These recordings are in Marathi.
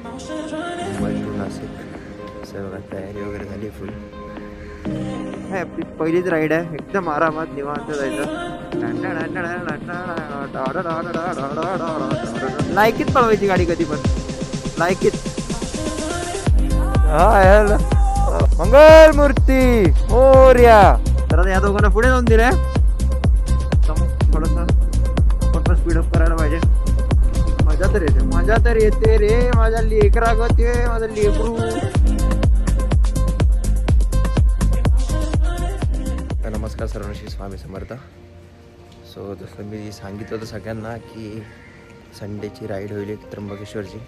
मुंबई टू नाशिक सर्व तयारी वगैरे झाली फुल. हे आपली पहिलीच राईड आहे, एकदम आरामात निवांत जायचं. लायकीत पळवायची गाडी कधी पण, लायकीत. मंगल मूर्ती मोर्या. तर आता या दोघांना पुढे जाऊन दिले. थोडस आपण पण स्पीडअप करायला पाहिजे. मजा तर येते रे माझ्या लेकरा गते, माझं लेकरू. नमस्कार सर्वांशी, स्वामी समर्थ. सो जसं मी सांगितलं होतं सगळ्यांना की संडेची राईड होईल एक त्र्यंबकेश्वरची,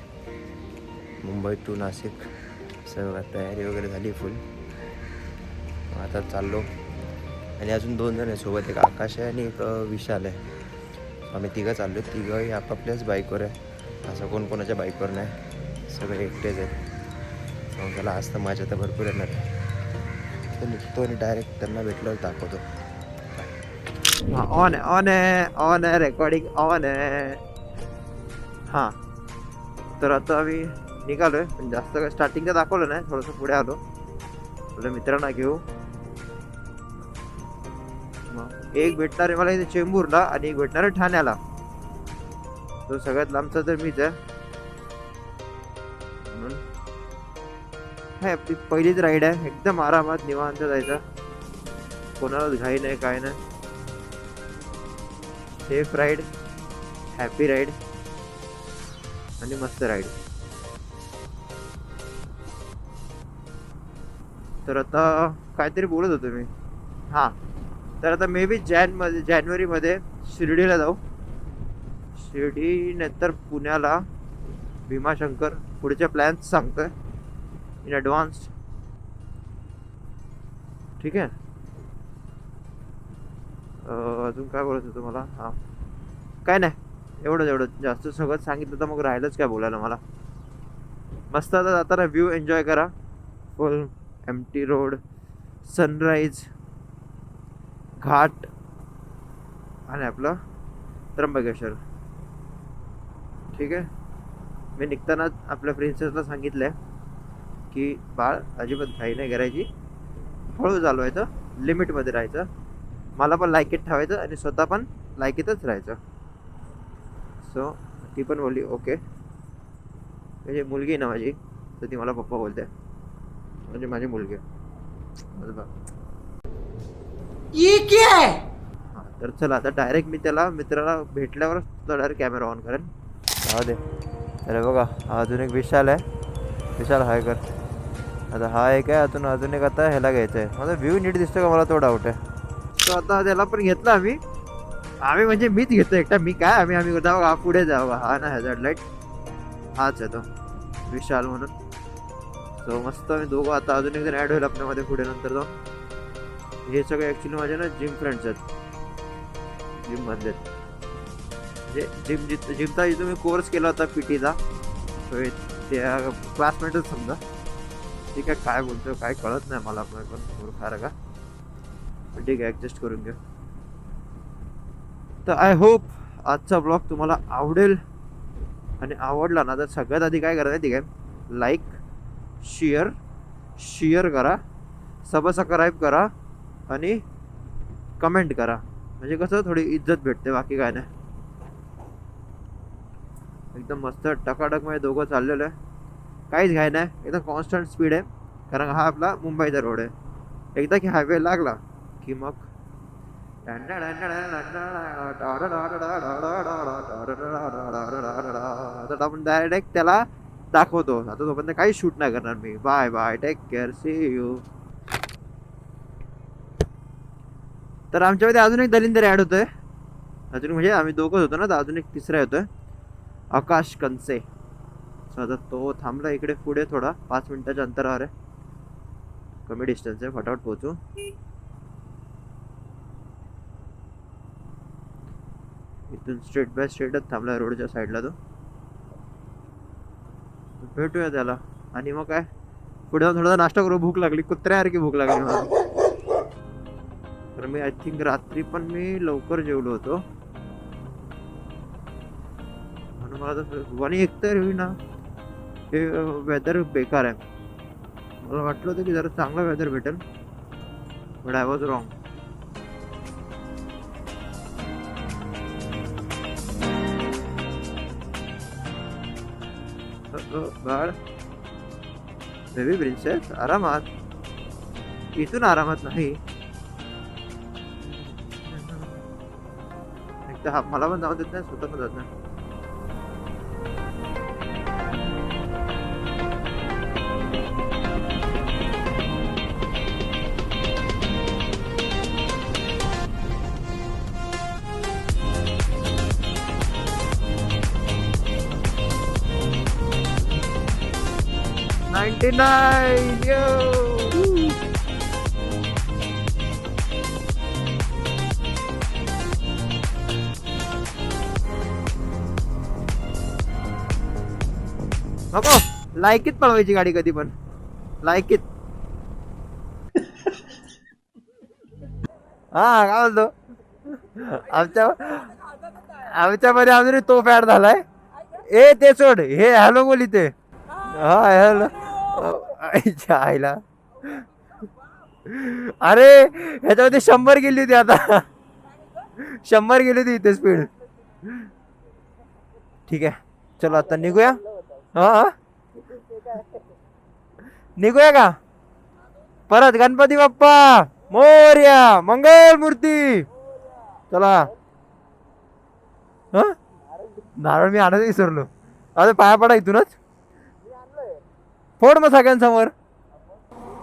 मुंबई टू नाशिक. सर्व तयारी वगैरे झाली फुल. आता चाललो. आणि अजून 2 जण आहे सोबत, एक आकाश आहे आणि एक विशाल आहे. आम्ही तिघं चाललो. तिघंही आपापल्याच बाईकवर आहे, असं कोण कोणाच्या बाईकवर नाही, सगळे एकटेच आहेत. मग त्याला आज तर माझ्या तर भरपूर येणार. तर निघतो आणि डायरेक्ट त्यांना भेटल्यावर दाखवतो. ऑन आहे रेकॉर्डिंग ऑन आहे. हां, तर आता आम्ही निघालोय, पण जास्त काय स्टार्टिंगला दाखवलं नाही, थोडंसं पुढे आलो. आपल्या मित्रांना घेऊ. एक भेटणार आहे मला इथे चेंबूरला आणि एक भेटणार आहे ठाण्याला. तो सगळ्यात लांबचा तर मीच आहे. म्हणून हे आपली पहिलीच राईड आहे, एकदम आरामात निवांत जायचं. कोणालाच घाई नाही, काय नाही. सेफ राईड, हॅपी राईड आणि मस्त राईड. तर आता काहीतरी बोलत होतो मी. हां, तर आता मे बी जानेवारीमध्ये शिर्डीला जाऊ. शिर्डी नंतर पुण्याला, भीमाशंकर. पुढचे प्लॅन्स सांगतोय इन ॲडव्हान्स. ठीक आहे. अजून काय बोलत होतो मला? हां, काय नाही, एवढं जास्त सगळं सांगितलं तर मग राहिलंच काय बोलायला मला. मस्त आता जाताना व्ह्यू एन्जॉय करा. फुल एम्प्टी रोड, सनराईज, घाट आणि आपलं त्र्यंबकेश्वर. ठीक आहे. मी निघताना आपल्या प्रिन्सेसला सांगितलंय की बाळ अजिबात घाई नाही करायची, हळू चालवायचं, लिमिटमध्ये राहायचं, मला पण लायकीत ठेवायचं आणि स्वतः पण लायकीतच राहायचं. सो ती पण बोलली ओके. म्हणजे मुलगी ना माझी, तर ती मला पप्पा बोलते, म्हणजे माझी मुलगी. हां, तर चला आता डायरेक्ट मी त्याला मित्राला भेटल्यावर डायरेक्ट कॅमेरा ऑन करेन. राहू दे. अरे बघा, अजून एक विशाल आहे. विशाल हाय कर. आता हा एक आहे, अजून एक आता ह्याला घ्यायचं आहे. माझा व्ह्यू नीट दिसतो का, मला तो डाऊट आहे. तो आता त्याला पण घेतला आम्ही म्हणजे मीच घेतो एकटा. मी काय आम्ही जाऊ हा पुढे जाऊ. हा ना हॅझार्ड लाईट, हाच आहे तो विशाल म्हणून. सो मस्त आम्ही दोघं. आता अजून एक जण ॲड होईल आपल्यामध्ये पुढे नंतर जाऊन. हे सगळे ॲक्च्युली माझे ना जिम फ्रेंड्स आहेत, जिममधले. म्हणजे जिमचा जो मी कोर्स केला होता पीटीचा, तो त्या क्लासमेटच समजा. ठीक आहे, काय बोलतो काय कळत नाही मला पण मूर्खार का. ठीक आहे, ॲडजस्ट करून घ्या. तर आय होप आजचा ब्लॉग तुम्हाला आवडेल. आणि आवडला ना तर सगळ्यात आधी काय करायचं ठीक आहे, लाईक, शेअर करा, सबस्क्राईब करा आणि कमेंट करा. म्हणजे कसं थोडी इज्जत भेटते, बाकी काय नाही. एकदम मस्त टकाटक मध्ये दोघं चाललेलं आहे, काहीच घाय नाही, एकदम कॉन्स्टंट स्पीड आहे. कारण हा आपला मुंबईचा रोड आहे. एकदा की हायवे लागला की मग आपण डायरेक्ट त्याला दाखवतो. आता तोपर्यंत काही शूट नाही करणार मी. Bye bye, take care, see you. तर आमच्यामध्ये अजून एक दलिंदर ॲड होतोय. अजून म्हणजे आम्ही दोघंच होतो ना, तर अजून एक तिसरा येतोय, आकाश कंसे. आता तो थांबला इकडे पुढे थोडा, 5 मिनिटाच्या अंतरावर आहे. कमी डिस्टन्स आहे, फटाफट पोहोचू. इथून स्ट्रेट बाय स्ट्रेटच थांबला रोडच्या साईडला तो. भेटूया त्याला आणि मग काय पुढे जाऊन थोडा नाश्ता करू. भूक लागली, कुत्र्यासारखी भूक लागली मला. तर मी आय थिंक रात्री पण मी लवकर जेवलो होतो, म्हणून मला तर आणि एकतर होईना. हे वेदर बेकार आहे. मला वाटलं होतं की जरा चांगलं वेदर भेटेल, but I was wrong. Bal, baby princess, आरामात. इथून आरामात नाही. एकदा हा मला पण जाऊ देत नाही, स्वतः पण जात नाही. $99. नको, लायकीत पळवायची गाडी कधी पण, लायकीत. हा, काय बोलतो, आमच्यामध्ये अजूनही तो ऍड झालाय. ए ते सोड, हे हॅलो बोल इथे. हा हॅलो. आईला, अरे ह्याच्यामध्ये 100 गेली होती, आता 100 गेली होती इथे स्पीड. ठीक आहे, चलो आता निघूया. हा, निघूया का परत? गणपती बाप्पा मोरया, मंगल मूर्ती. चला. हा, नारळ मी आणत विसरलो. आता पाया पडा इथूनच. फोड मग सगळ्यांसमोर.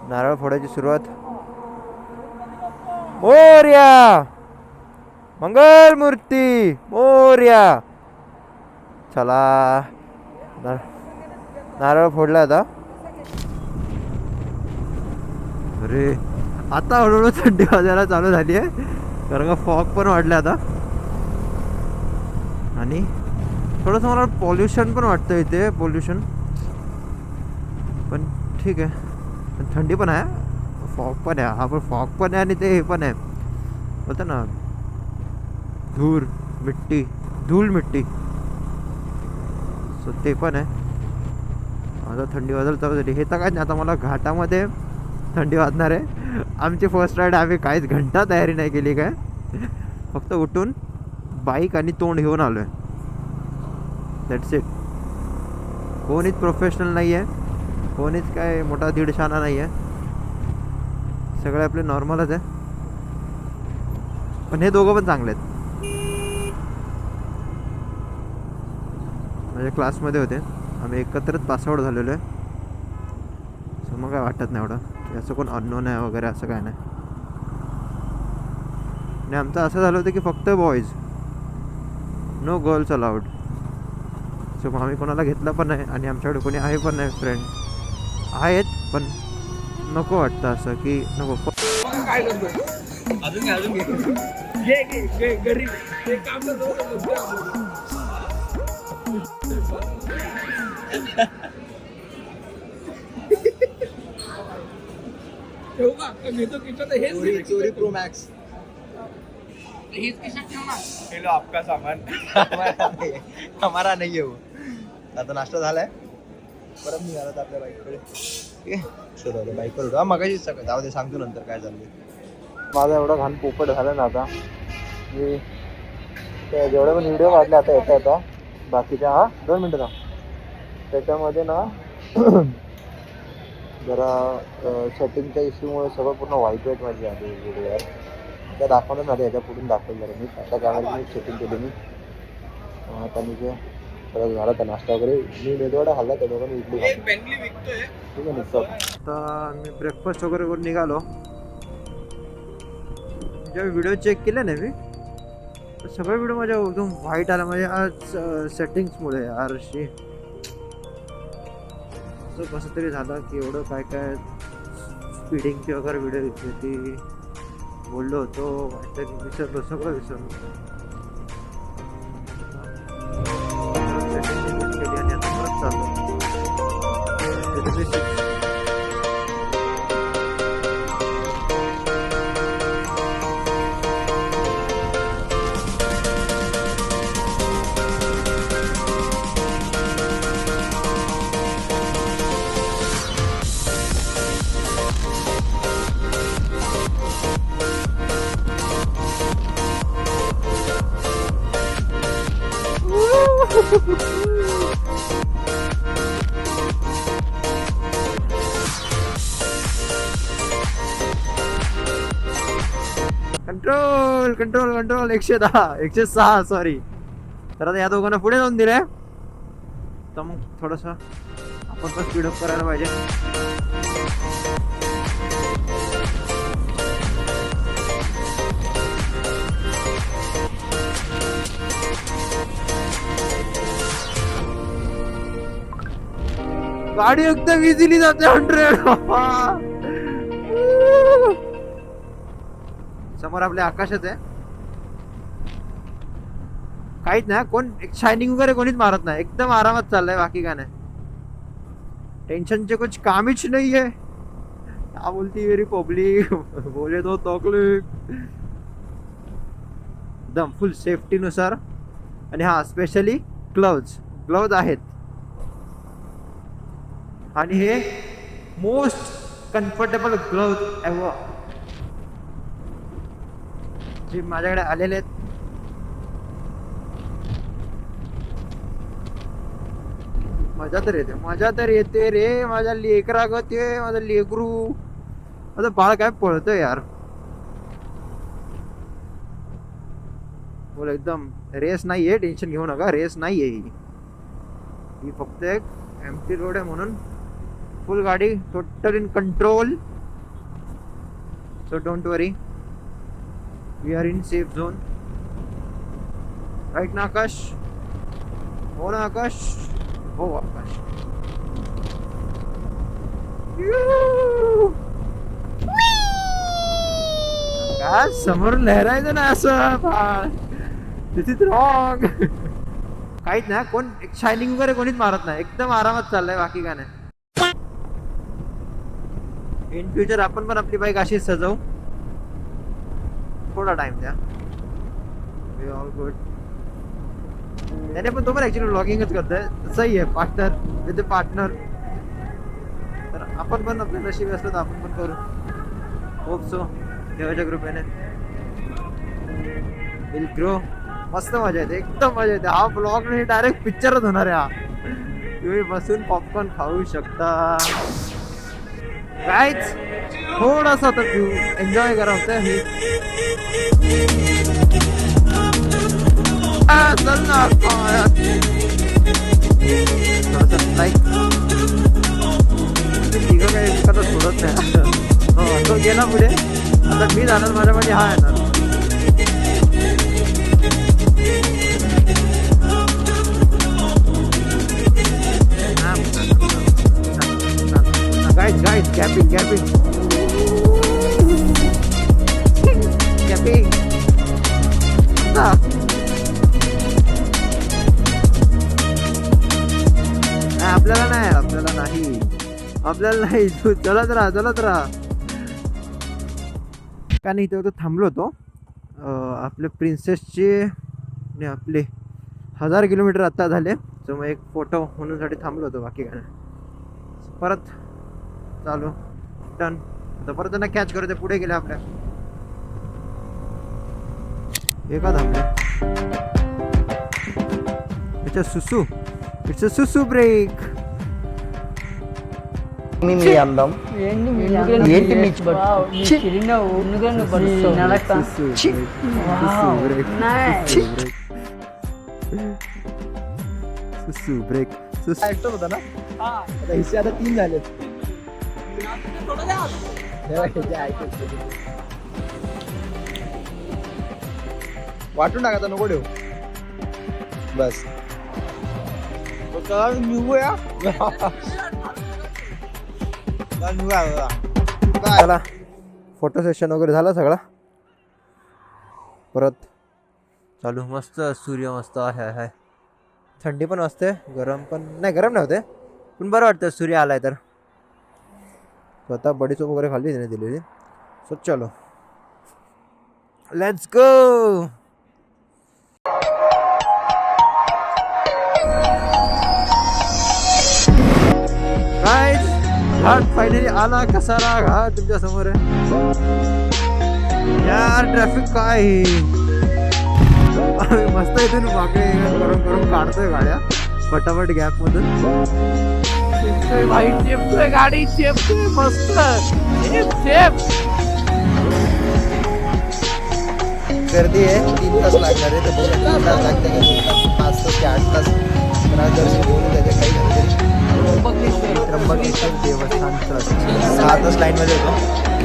नारळ फोडायची सुरुवात. मोरया, मंगल मूर्ती मोरया. चला, नारळ फोडला आता. अरे आता हळूहळू थंडी वाजायला चालू झाली आहे, कारण का फॉग पण वाढला आता. आणि थोडंसं मला पॉल्युशन पण वाटतं इथे, पॉल्युशन पण ठीक आहे. पण थंडी पण आहे, फॉग पण आहे. हा पण फॉग पण आहे आणि ते हे पण आहे, होतं ना, धूळ मिट्टी. सो ते पण आहे. आता थंडी वाजायला चालू झाली. हे तर काय नाही, आता मला घाटामध्ये थंडी वाजणार आहे. आमची फर्स्ट राईड आम्ही काहीच घंटा तयारी नाही केली काय, फक्त उठून बाईक आणि तोंड घेऊन आलो आहे. That's it. कोणीच प्रोफेशनल नाही आहे, कोणीच काय मोठा दीडशाना नाही आहे, सगळे आपले नॉर्मलच आहे. पण हे दोघं पण चांगले आहेत. माझ्या क्लासमध्ये होते, आम्ही एकत्रच पासआउट झालेलो आहे. सो मग काय वाटत नाही एवढं की असं कोण अननोन आहे वगैरे, असं काय नाही. आणि आमचं असं झालं होतं की फक्त boys, no girls allowed. So मग आम्ही कोणाला घेतलं पण नाही, आणि आमच्याकडे कोणी आहे पण नाही. फ्रेंड आहेत पण नको वाटतं असं की नको. काय करतो अजून चोरी प्रो मॅक्स. हेलो आपका सामान हमारा नाही आहे. आता नाश्ता झालाय, परत निघाला आपल्या बाईककडे. ठीक आहे, चलो बाईकवर मगाशी सगळं जाऊ दे, सांगतो नंतर काय चाललंय. माझा एवढा घाण पोपट झालं ना आता, मी जेवढे पण व्हिडिओ काढले आता येता बाकीच्या. हा 2 मिनटं ना, त्याच्यामध्ये ना जरा सेटिंगच्या इश्यूमुळे सगळं पूर्ण व्हाईट माझी आली व्हिडिओवर. त्या दाखवलं ना, याच्या पुढून दाखवलं जरा मी. आता कॅमेरा मी सेटिंग केली मी. आता मी जे सगळं झालं तर नाश्ता वगैरे मी मेदवाडा खाल्ला, त्या दोघांनी इडली खाल्ली. ठीक आहे, निघतो आता. मी ब्रेकफास्ट वगैरे करून निघालो. जेव्हा व्हिडिओ चेक केले ना मी, तर सगळे व्हिडिओ माझ्या एकदम व्हाईट आला. म्हणजे आज सेटिंग्समुळे आरशी असं कसं तरी झालं की एवढं काय काय स्पीडिंगची वगैरे व्हिडिओ घेतली ती बोललो होतो, विसरलो, सगळं विसरलो. केली आणि आता परत चाललो. Control control control 110 106 sorry. तर आता या दोघांना पुढे जाऊन दिले तर मग थोडस आपण पण स्पीडअप करायला पाहिजे. गाडी एकदम इझिली जाते 100. समोर आपले आकाशच आहे. काहीच नाही कोण शायनिंग वगैरे कोणीच मारत नाही. एकदम आरामात चाललंय बाकी काय नाही. टेंशनचे कुछ कामच नाही है. क्या बोलती मेरी पब्लिक बोले तो तकलीफ. एकदम फुल सेफ्टी नुसार. आणि हा स्पेशली ग्लोव्ज आहेत. आणि हे मोस्ट कम्फर्टेबल ग्लोव्ज एव्हर जे माझ्याकडे आलेले आहेत. मजा तर येते रे माझ्या लेकरा ग. ते माझं लेकरू माझं बाळ काय पळतंय यार. बोल एकदम रेस नाहीये. टेन्शन घेऊ नका. रेस नाहीये ही फक्त एक एम्प्टी रोड आहे म्हणून फुल गाडी total in control. So don't worry we are in safe zone. Right ना आकाश? हो ना आकाश? हो आकाश. काय समोर लहरायचं ना असं. दिस इज रॉंग. काहीच नाही कोण शायनिंग वगैरे कोणीच मारत नाही. एकदम आरामात चाललंय बाकी काय नाही. इन फ्युचर आपण पण आपली बाईक अशी सजवू. थोडा टाइम द्या. We all good. त्याने पण तो पण ऍक्च्युली व्लॉगिंगच करतोय. सही आहे पार्टनर विथ पार्टनर. तर आपण पण आपल्या नशीब असलं तर आपण पण करू. होप सो देवाच्या कृपेने विल ग्रो. मस्त मजा येते. एकदम मजा येते. हा ब्लॉग नाही डायरेक्ट पिक्चरच होणार आहे. हा तुम्ही बसून पॉपकॉर्न खाऊ शकता. गाईज थोडासा तर व्यू एन्जॉय करा. होतं हे चल ना लाईक तिघं काही एखादा सोडत नाही. हो तो गेला पुढे. आता मी जाणार माझ्यामध्ये हा येणार. Guys, camping. आपल्याला नाही तू चलत राहा. का नाही तो थांबलो होतो. आपले प्रिन्सेसचे आपले 1000 किलोमीटर आता झाले. तर मग एक फोटो म्हणून साठी थांबलो होतो. बाकी काय नाही. परत चालू डन. आता परत त्यांना कॅच करते. पुढे गेले आपल्या एका थांबले. It's a सुसू break. మీ అందం ఏంటి మీ सुसू ब्रेक होता ना. आता हिस्से आता 3 झाले. वाटून टाकायचा नको ठेव बस. चला फोटो सेशन वगैरे झाला सगळा. परत चालू. मस्त सूर्य मस्त आहे. थंडी पण असते. गरम नाही होते पण बरं वाटतं सूर्य आलाय तर. स्वतः बडीचोप वगैरे खाल्ली त्याने दिलेली. सो चलो let's go. Guys Ghat finally आला. कसारा घाट तुमच्या समोर आहे. यार ट्रॅफिक काय मस्त. इथून मागे करून काढतोय गाड्या फटाफट गॅप मधून. भाई चेपतोय गाडी. चेपतोय मस्त. गर्दी आहे 3 तास लागणार आहे. तर बघूया 3 तास लागते का 5 तास की 8 तास. तर आज दर्शन घेऊन त्याचे काही झालं तरी त्र्यंबकेश्वर देवस्थान ट्रस्ट 6 तास लाईनमध्ये होतो.